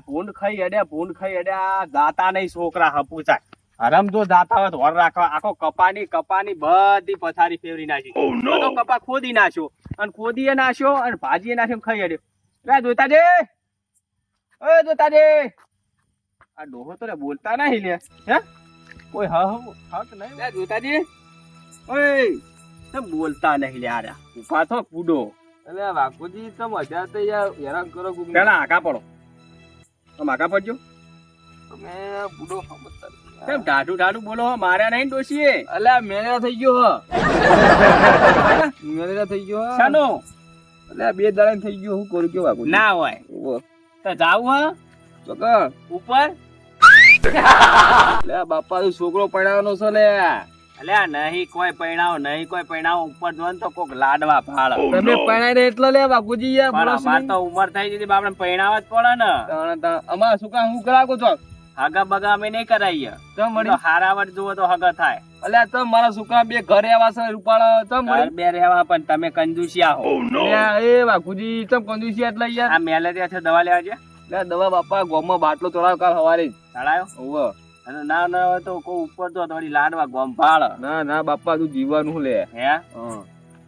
ભૂંડ ખાઈ અડ્યા દાતા નહીં છોકરા હપુચાય હરમ જો દાતા હોય તો વર રાખવા આખો કપાની બધી પથારી ફેરવી નાખી બધો કપા ખોદી નાખ્યો અને ખોદીએ નાખ્યો અને ભાજીએ નાખ્યો ખાઈ અડ્યો જોતાજે આ ડોહો તો બોલતા નહીં લે હે કોઈ હક નહીં જોતાજી ઓય તમે બોલતા નહીં લે આર્યા ઉભા થો કૂડો એટલે વાઘુજી તો મજા તો યાર હેરાન કરો પેલા આગા પડો તમે આગા પડજો તમે બુડો સમજતા કેમ ઢાઢું બોલો માર્યા નહીં ડોશીએ અલ્યા મેરેજા થઈ ગયો મેરેજા થઈ ગયો શાનો અલ્યા 2 દાડા થઈ ગયો હું કરું કેવું વાઘુજી ના હોય તો જાવ હ તો કર ઉપર અલ્યા બાપા તું છોકરો પડાવવાનો છે લે અલ્યા નહીં કોઈ પૈણાવ ઉપર જોન તો કોક લાડવા ભાળ તમે પણાઈ ને એટલે લે વાઘુજી યાર પણ અમાર તો ઉંમર થઈ ગઈ આપણે પૈણાવ જ પડે ને અમાર શું કામ હું કરાકો છો હગા બગા અમે નહીં કરાઈએ તો મળી હારાવટ જુઓ તો હગા થાય અલ્યા તો મારા છોકરા 2 ઘરે આવા છે રૂપાળા તો મળી બે રહેવા પણ તમે કંજુસિયા હો એ વાઘુજી તમ કંજુસિયા એટલે યાર આ મેલે ત્યાં દવા લેવા છે લે દવા બાપા ગોમમાં બાટલો ચડાવ કાલ સવારે ચડાયો ઓવો અને ના હોય તો કોઈ ઉપર તો થોડી લાડવા ગોમ ભાળ ના બાપા તું જીવવાનું લે હે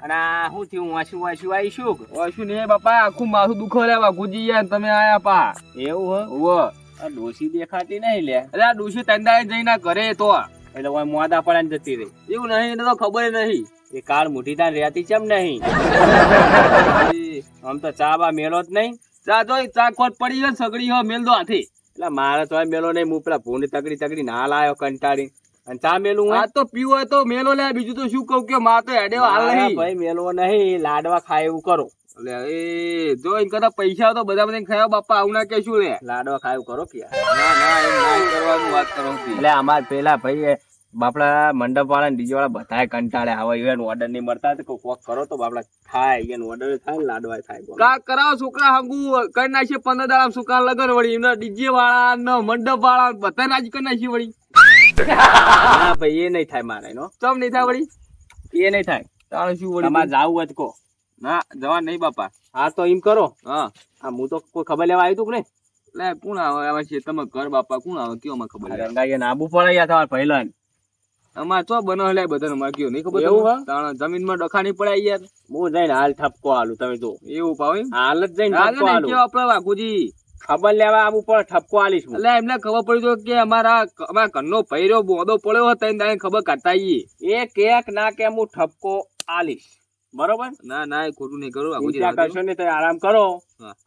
અને શું થયું વાંચ્યું આવીશું વાંચ્યું ને બાપા આખું માથું દુખો લે વાઘુજી યાર તમે આયા પા એવું હો ઓવો આ ડોસી દેખાતી નહીં લે અરે આ ડોસી તંદાએ જઈને ઘરે તો એટલે ઓય મોદા પડે જતી રહી એવું નહીં એને તો ખબર નહીં એ કાળ મુઠી તાન રહેતી ચમ નહીં આમ તો ચા બા મેલો જ નહીં ચા તો ચા ખોટ પડી છે સગડી હો મેલ દો હાથી એટલે મારે તો મેલો નહીં હું પેલા ભૂંડ તગડી ના લાયો કંટાળી અને ચા મેલું આ તો પીવો હોય તો મેલો લે બીજું તો શું કહું કે માં તો હેડે હાલ નહીં ભાઈ મેલો નહીં લાડવા ખાય એવું કરો એટલે એ જો એમ કદા પૈસા તો બધા બધા ખાયા બાપા આવું ના કેશું લે લાડવા ખાય એવું કરો કે ના એમ નહીં કરવાનું વાત કરો એટલે અમાર પેલા ભાઈ બાપડા મંડપ વાળા ને ડીજે વાળા બધા કંટાળે આવે એનો ઓર્ડર નહીં મળતા તો કોક કરો તો બાપડા થાય એનો ઓર્ડર થાય લાડવા થાય કા કરાવો છોકરા હંગુ કરી નાખીએ 15 દાડા સુકાન લગન વળી એમના ડીજે વાળા ને મંડપ વાળા બધા નાચ કરી નાખી વળી ના ભાઈ એ નહીં થાય મારે નો ચમ નહીં થાય વળી એ નહીં થાય તાણે શું વળી તમારે જાવું હોય તો કહો ના જવા નહીં બાપા હા તો એમ કરો હા હું તો કોઈ ખબર લેવા આવ્યું તું કે નહીં લે કોણ આવે છે તમે ઘર બાપા કોણ આવે કયો માં ખબર રંગાઈ આબુ પડે યાર તમારે પહેલા અમાર તો બનો લે બધાને માં કયો નહીં ખબર એવું તાણે જમીન માં ડખાની પડાય યાર હું જઈને હાલ ઠપકો હાલું તમે જો એવું પાવ હાલ જ જઈને ઠપકો હાલું કેવો આપડે વાઘુજી ખબર લેવા આબુ પડે ઠપકો હાલીશ એટલે એમને ખબર પડી તો કે અમારા ઘરનો ભૈરો બોદો પડ્યો હતો એને તાણે ખબર કાઢતા આવીએ એ કેક ના કે હું ઠપકો હાલીશ બરોબર ના એ ખોટું નહીં કરું ચિંતા કરશો નહીં તો આરામ કરો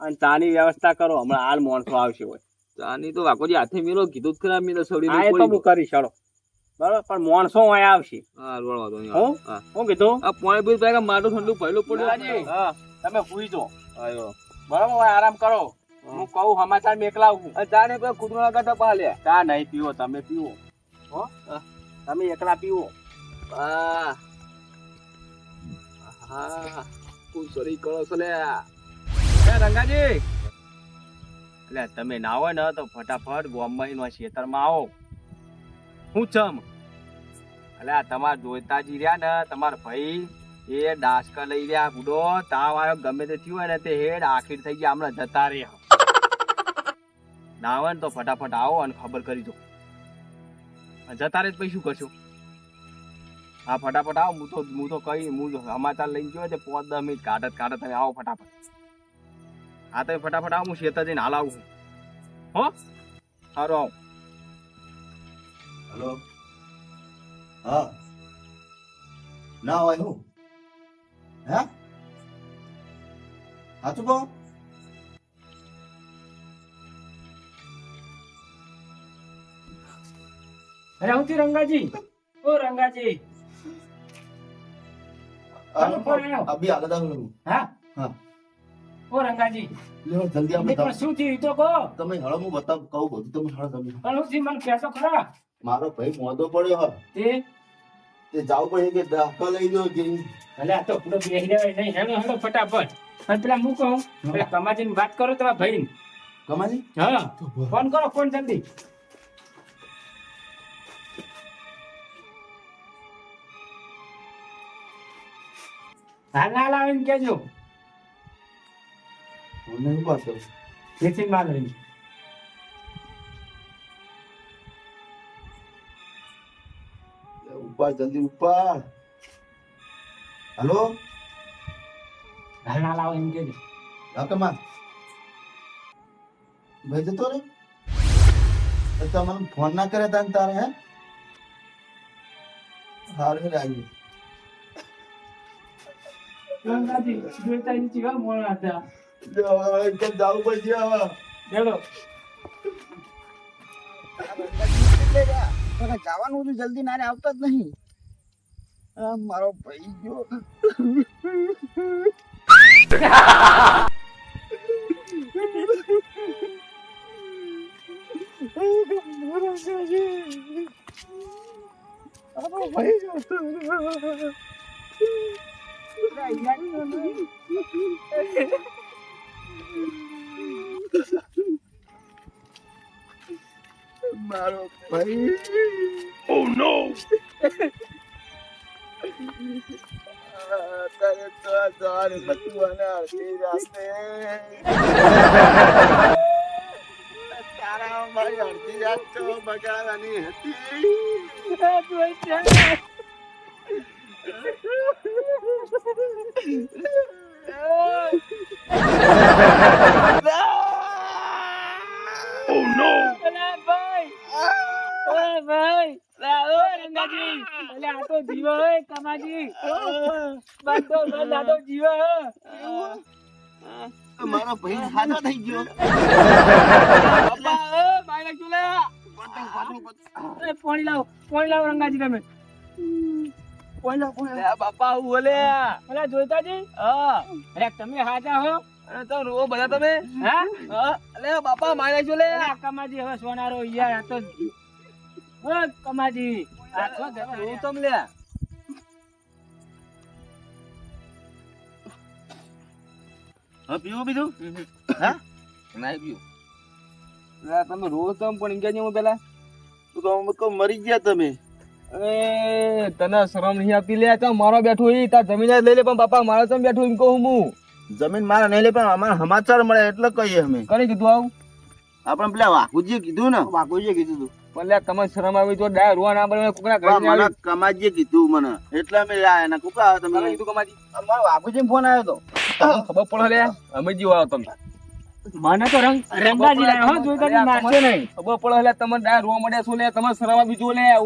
અને ચાની વ્યવસ્થા કરો હમણાં હાલ માણસો આવશે હોય ચાની તો વાઘુજી હાથે મેલો કીધું જ ખરા મેલો સવડી હા એ તો હું કરીશ ચલો બરોબર પણ માણસો હોય આવશે હા રોડવા તો હું કીધું આ પાણી બી પેલા માટું ઠંડુ પહેલું પડ્યું હા તમે પૂરી જો આયો બરોબર હોય આરામ કરો હું કહું સમાચાર મેકલાવું ચાને કોઈ ખુદનો લગાતા પા લે ચા નહીં પીવો તમે પીવો હો તમે એકલા પીવો હા કોઈ સરી કરો છો લે રંગાજી એટલે તમે ના હોય ને તો ફટાફટ ગોમમાં ખેતરમાં આવો હું ચમ એટલે તમારા જોઈતાજી રહ્યા ને તમારા ભાઈ એ ડાસકા લઈ રહ્યા બુડો તાવ આવ્યો ગમે તે થયું હોય ને તે હેડ આખીર થઈ ગયા હમણાં જતા રહ્યા ના હોય ને તો ફટાફટ આવો અને ખબર કરી દો જતા રહે પછી શું કરશો હા ફટાફટ આવો હું તો કઈ હું સમાચાર લઈને ગયો તે 5-10 મિનિટ કાઢત તમે આવો ફટાફટ હા તમે ફટાફટ આવો હું ખેતર જઈને હાલ આવું હો સારું આવો હેલો હા ના હોય હું હે સાચું કહો અરે હું થી રંગાજી ઓ રંગાજી અભી આગળ હું હા હા ઓ રંગાજી લ્યો જલ્દી આપણે પણ શું થયું ઈ તો કહો તમે હળો હું બતાવ કહું બધું તમે હળો તમે પણ હું થી મને કહેતો ખરા મારો ભાઈ મોદો પડ્યો હ તે જાવ પડે કે દાખલા લઈ લો કે ભલે આ તો પૂરો બેહી રહેવાય નહીં હેલો હેલો ફટાફટ અને પેલા હું કહું પેલા કમાજીને વાત કરો તમારા ભાઈ કમાજી હા ફોન કરો ફોન જલ્દી હાલ આવીને કેજો હું નહીં પાછો. જેથી માલ રહી. ઉપર જલ્દી ઉપર. હલો હાલ ના લાવો એમ કહેજો. કાકામાં ભાઈ જતો રે તો મને ફોન ના કરે તારે હે હારું લાગી ગંગાજી જોઈતા ની ચીવા મોણા હતા. એકદમ જવું પડશે હવે ચલો જવાનું હતું જલ્દી નારે આવતા જ નહીં મારો ભાઈ ગયો મારો ભાઈ ઓ નો તારે તો આ હતું અડધી રાતે તારા મારી અડધી રાત તો બગાડવાની હતી ઓ નો ભાઈ રંગાજી એટલે આ તો જીવ હે કમાજી બાતો દાદો જીવ હે મારો ભાઈ સાજો થઈ ગયો પાણી લાવો રંગાજી તમે બાપા હું બોલે અલા જોઈતાજી હા અરે તમે હાજા હો અરે તો રો બધા તમે હા અલે બાપા મારે શું લે અલા કમાજી હવે સોનારો યાર આ તો ઓ કમાજી આ તો હું તમ લે હા પીવું બીજું નહીં પીવું તમે રોજ તમ પણ ઇંગ્યા હું પેલા તું તો અમે કહું મરી ગયા તમે એ તને શરમ નહીં આપતી લે તો મારો બેઠો ઈ તાર જમીન જ લઈ લે પણ બાપા મારો તમ બેઠો એમ કહું હું જમીન મારા નહીં લે પણ અમારા સમાચાર મળે એટલે કહીએ અમે કરી કીધું આવું આપણે પેલા વાઘુજીએ કીધું ને વાઘુજીએ કીધું તું પણ લે તમને શરમ આવી તો ડાય રોવા ના પડે કોકના ઘરે મને કમાજીએ કીધું મને એટલે અમે આયા ને કુકા આવ્યો તમે કીધું કમાજી અમારો વાઘુજી ફોન આવ્યો તો તમને ખબર પડે લે અમે જીવ આવો તમે મને તો રંગાજી લાયો હો જોઈતાજી મારશે નહીં ખબર પડે લે તમે ડાય રોવા મળ્યા છો લે તમે શરમ આવી જો લે ઓ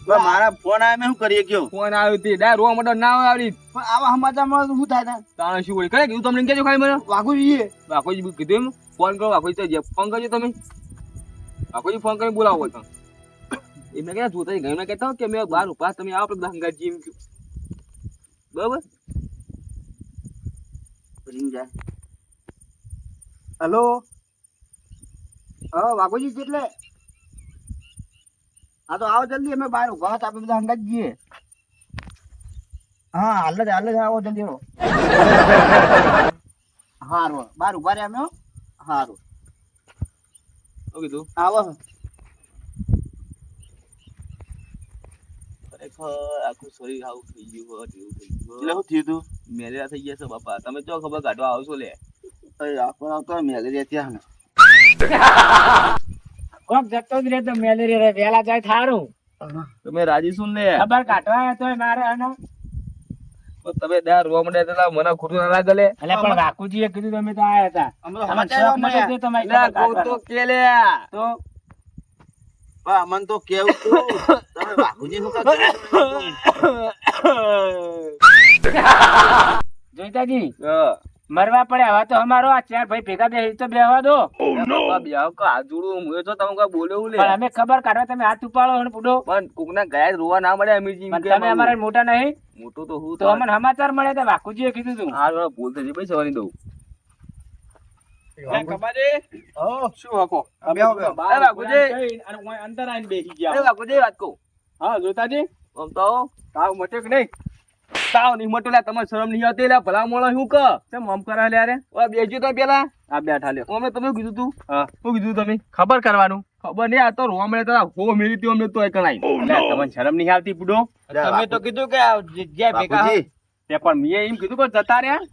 પણ મારા ફોન આવ્યો મેં શું કરીએ કયો ફોન આવ્યો તે ડાય રોવા મળ્યો ના આવી પણ આવા સમાચાર મળે તો શું થાય તાણે શું વળી કરે કીધું તમને કેજો ખાઈ મને વાઘુજીએ વાકોજી કીધું એમ ફોન કરો વાકોજી તો ફોન કરજો તમે વાકોજી ફોન કરીને બોલાવો તમે એમને ક્યાં જોતા ગઈ મેં કહેતા કે મેં બહાર ઉભા તમે આવો આપણે ગંગાજી એમ કયું બરાબર રીંગ જાય હેલો હા વાઘુજી કેટલે હા તો આવો જલ્દી અમે બહાર ઉભા હતા આપણે બધા હંગાત જઈએ હા હાલ જ આવો જલ્દી આવો હારું બહાર ઉભા રહ્યા અમે હો. હારું શું કીધું આવો ખરેખર આખું શરીર આવું થઈ ગયું હોત એવું થઈ ગયું એટલે શું થયું તું મેલેરિયા થઈ ગયા છે બાપા તમે ચો ખબર કાઢવા આવશો લે આપણો તો મેલેરિયા ત્યાં ને કોક જતો જ રે તો મેલેરિયા વેલા જાય થારું તમે રાજી શું લે ખબર કાઢવા આવ્યો તોય મારે આનો પણ તમે ડાર રોવા મળ્યા હતા મને ખોટું ના લાગે લે એટલે પણ વાકુજીએ કીધું તમે તો આયા હતા અમે તો આમાં સમાચાર શોખ નતો મળ્યા. થયો તમારી લે ખબર કહું તો કાઢવાનો. કે લે તો પણ અમને તો કેવું તું તમે વાઘુજી નું જોઈતાજી મરવા પડે હવે તો અમારો આ ચાર ભાઈ ભેગા બે તો બેહવા દો બાપા બ્યાવ કા આજુડું હું તો તમે કા બોલ્યો લે પણ અમે ખબર કાઢવા તમે હાથ ઉપાડો અને પૂડો પણ કોકના ગયા જ રોવા ના મળે અમીજી પણ તમે અમારા મોટા નહીં મોટું તો હું તો અમને સમાચાર મળે તો વાકુજીએ કીધું તું આ વાળા બોલ થઈ ભાઈ સવાની દઉં શું હકો એ વાઘુજી અંદર આવીને બેસી એ વાઘુજી વાત કહું હા જોતાજી આમ તો આવો તાવ મટે કે નહીં તાવ નહીં મટો લે તમારે શરમ નહીં આવતી લે ભલા મોળા શું કર કેમ આમ કરા લે રે ઓય બેસજો તો પેલા આ બેઠા લ્યો અમે તમે કીધું તું હા શું કીધું તમે ખબર કરવાનું ખબર નહીં આ તો રોવા મળે તો હો મેલી તી અમને તો એ કણાઈ એટલે તમને શરમ નહીં આવતી પૂડો તમે તો કીધું કે આ જગ્યાએ ભેગા વાઘુજી તે પણ મેં એમ કીધું કે જતા રહ્યા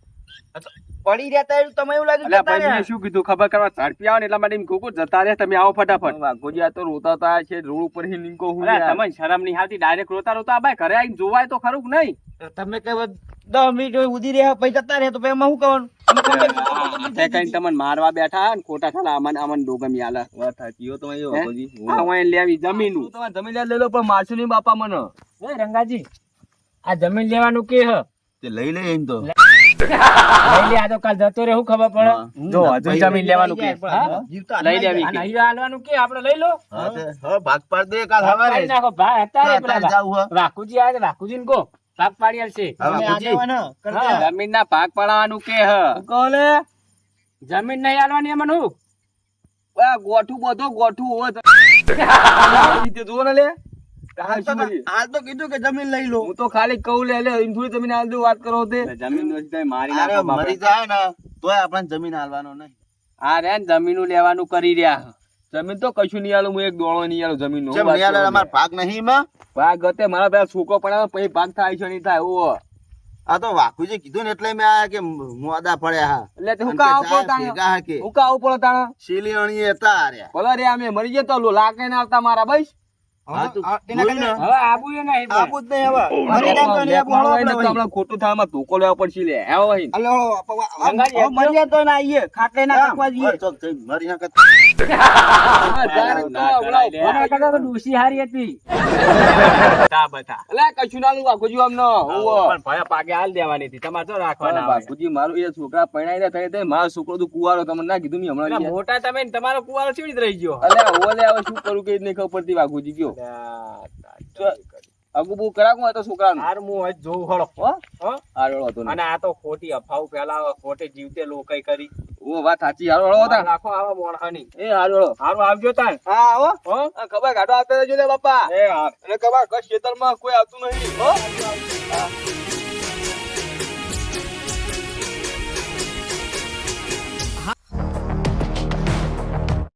પડી રહેતા એવું તમે એવું લાગ્યું અલ્યા જતા ભાઈ મેં રહ્યા. શું કીધું ખબર કરવા ઝડપી આવો ને એટલા માટે એમ કહું કે જતા રહ્યા તમે આવો ફટાફટ. વાઘોજી આ તો રોતા તા છે રોડ ઉપર થી નીકળો હું અલ્યા યાર. તમને શરમ નહીં આવતી ડાયરેક્ટ રોતા રોતા ભાઈ ઘરે આવીને જોવાય તો ખરું કે નહીં? તમે કે 10 મિનિટ ઉધી રહ્યા પછી જતા રહ્યા તો પછી એમાં શું કરવાનું? તે કઈ તમને મારવા બેઠા ને ખોટા ખાલા અમન ડોગમી આલે. વાત સાચી હો તમારી હે? વાઘોજી. આ વાંઈ લેવી જમીનું. તું તમારે જમીન લઈ લો પણ મારશું નહીં બાપા મને. એ રંગાજી આ જમીન લેવાનું કે હ તે લઈ લે એમ તો લઈ લે આ તો કાલ જતો રહે શું ખબર પડે જો હજુ જમીન લેવાનું કે હા? જીવતા લઈ લેવી આ કે. નહીં હાલવાનું કે આપણે લઈ લો હા તે હવે ભાગ પાડ દે કાલ ભાગ હવારે પાડી નાખો ભાઈ અત્યારે અત્યારે પેલા જાવું હે. વાકુજી આવે વાકુજી ને કહો ભાગ પાડી આલશે હા, તમે વાઘોજી. આગેવાન કરતા. હા. જમીનના ભાગ પડાવવાનું કે હ. કહો લે. જમીન નહીં હાલવાની એમાં હું આ ગોઠું બધો ગોઠું હોત. રીતે જુઓ ને લે. આ શું કરીએ? હાલ તો કીધું કે જમીન લઈ લો. હું તો ખાલી કહું લે એમ થોડી જમીન આલ દઉં વાત કરો તે. જમીન નો સીધા મારી અરે નાખો મરી બાપા. જાય ને તોય આપણને જમીન હાલવાનો નહીં. આ રે ને જમીનું લેવાનું કરી રહ્યા. જમીન તો કશું નહીં આલું હું એક દોણો નહીં આલું જમીન નો. કેમ નહીં હાલે? અમાર ભાગ નહીં એમાં? ભાગ ગતે મારા પેલા છોકરો પણ પછી ભાગ થાય છે નહીં થાય ઓવો. આ તો વાઘુજી કીધું ને એટલે મેં આ કે મોદા પડ્યા હા એટલે તે હું અને કા કે આવું જાય પડતા ભેગા હે કે હું કા આવું પડે તાણા શીલી અણીએ હતા આર્યા. ભલે રે અમે મરી ગયા તો લાગે ના આવતા મારા ભાઈ. હા, તું એના જોયું ને? કરતા હવે આબુ એ નહીં પણ. આબુ જ નહીં હવે. મરી જાય તો નહીં આબુ, હળો આપણે વળી. હમણાં ખોટું થાય એમાં ધોકો લેવા પડશે લે આવો અહીં. હલો, હળો, રંગાજી, હવે મરી જાય તો ના આવીએ. ખાટલે ના કાપવા જઈએ. હા, ચોક જઈને મરી ના કરતા. એના કરતા તો ડોશી હારી હતી બતા બતા. અલા કશું ના લઉં વાઘોજી આમનો ઓવો. પણ ભયા પાકે હાલ દેવાની હતી તમારે તો રાખવાના આવે. વાઘોજી મારું એ છોકરા પરણાઈને થાય તે મારો છોકરો તો કુવારો તમને ના કીધું નહીં એટલે હમણાં. મોટા તમે ને તમારો કુવારો કેવી રીતે રહી ગયો? અલ્યા ઓલે હવે શું કરું કે નહીં ખબર પડતી વાઘોજી કયો. આગુ બહુ કરાકું હોય તો છોકરાનું. હાર હું આજ જોઉં હળો. હો? હારો હતો ને. અને આ તો ખોટી અફાવ ફેલાવે ખોટે જીવતે લોકો કરી. ઓ વાત સાચી હારો હળો હતા. રાખો આવા મોણહાની. એ હારો હળો. હારું આવજો તાન. હા આવો. હો? આ ખબર ગાડો આપે રહેજો લે બાપા. એ હાર. અને ખબર કશ ખેતરમાં કોઈ આવતું નહીં હો.